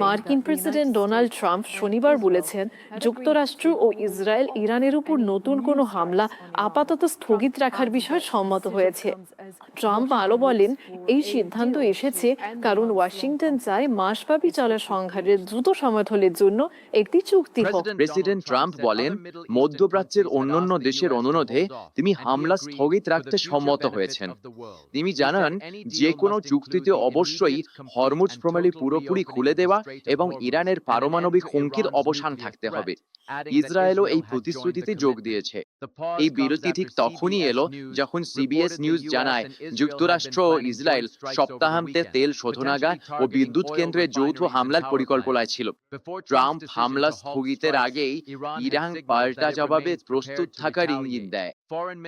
মার্কিন president Donald Trump শনিবার বলেছেন, যুক্তরাষ্ট্র ও ইসরায়েল ইরানের উপর নতুন কোনো হামলা আপাতত স্থগিত রাখার বিষয়ে সম্মত হয়েছে। ট্রাম্প আরও বলেন, এই সিদ্ধান্ত এসেছে কারণ ওয়াশিংটন চায় মাসব্যাপী চলা সংঘাতের দ্রুত সমাধানের জন্য একটি চুক্তি হোক। প্রেসিডেন্ট ট্রাম্প বলেন, মধ্যপ্রাচ্যের অন্যান্য দেশের অনুরোধে তিনি হামলা স্থগিত রাখতে সম্মত হয়েছেন। তিনি জানান, যে কোনো চুক্তিতে অবশ্যই হরমুজ প্রণালী পুরোপুরি খুলে দেওয়া এবং ইরানের পারমাণবিক হুমকির অবসান থাকতে হবে। ইসরায়েলও এই প্রতিশ্রুতিতে যোগ দিয়েছে। এই বিরতি ঠিক তখনই এলো যখন সিবিএস নিউজ জানায়, যুক্তরাষ্ট্র ও ইসরায়েল সপ্তাহান্তে তেল শোধনাগার ও বিদ্যুৎ কেন্দ্রে যৌথ হামলার পরিকল্পনায় ছিল। ট্রাম্প হামলা স্থগিতের আগেই ইরান পাল্টা জবাবে প্রস্তুত থাকার ইঙ্গিত দেয়।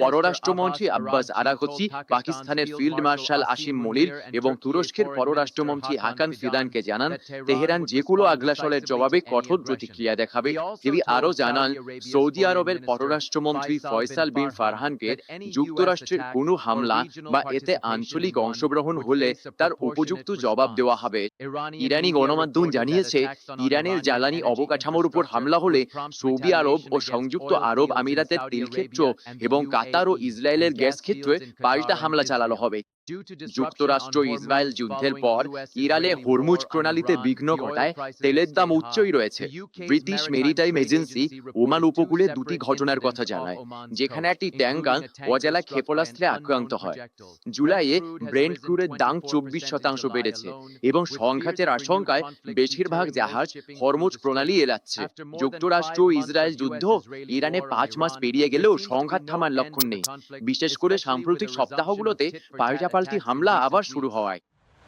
পররাষ্ট্রমন্ত্রী আব্বাস আরাগচি, পাকিস্তানের ফিল্ড মার্শাল আসিম মনির এবং তুরস্কের পররাষ্ট্রমন্ত্রী হাকান ফিদানকে জানান, তেহরান যে কোনো আগ্রাসনের জবাবে কঠোর প্রতিক্রিয়া দেখাবে। তিনি আরও জানান, সৌদি আরবের পররাষ্ট্রমন্ত্রী ফয়সাল বিন ফারহানকে যুক্তরাষ্ট্রের কোনো হামলা বা এতে আঞ্চলিক অংশগ্রহণ হলে তার উপযুক্ত জবাব দেওয়া হবে। ইরানি গণমাধ্যম জানিয়েছে, ইরানের জ্বালানি অবকাঠামোর উপর হামলা হলে সৌদি আরব ও সংযুক্ত আরব আমিরাতের তেল ক্ষেত্র এবং কাতার ও ইসরায়েলের গ্যাস ক্ষেত্রে পাল্টা হামলা চালানো হবে। যুক্তরাষ্ট্র ইসরায়েল যুদ্ধের পর ইরানে হরমুজ প্রণালীতে বিঘ্ন ঘটায় তেলের দাম উচ্চই রয়েছে। ব্রিটিশ মেরিটাইম এজেন্সি ওমান উপকূলে দুটি ঘটনার কথা জানায়, যেখানে একটি ট্যাঙ্কার অজালা ক্ষেপণাস্ত্রে আক্রান্ত হয়। জুলাইয়ে ব্রেন্ট ক্রুডের দাম 24% বেড়েছে এবং সংঘাতের আশঙ্কায় বেশিরভাগ জাহাজ হরমুজ প্রণালী এড়াচ্ছে। যুক্তরাষ্ট্র ও ইসরায়েল যুদ্ধ ইরানে 5 মাস পেরিয়ে গেলেও সংঘাত থামার লক্ষণ নেই, বিশেষ করে সাম্প্রতিক সপ্তাহগুলোতে পাল্টাপাল্টি হামলা আবার শুরু হওয়ায়।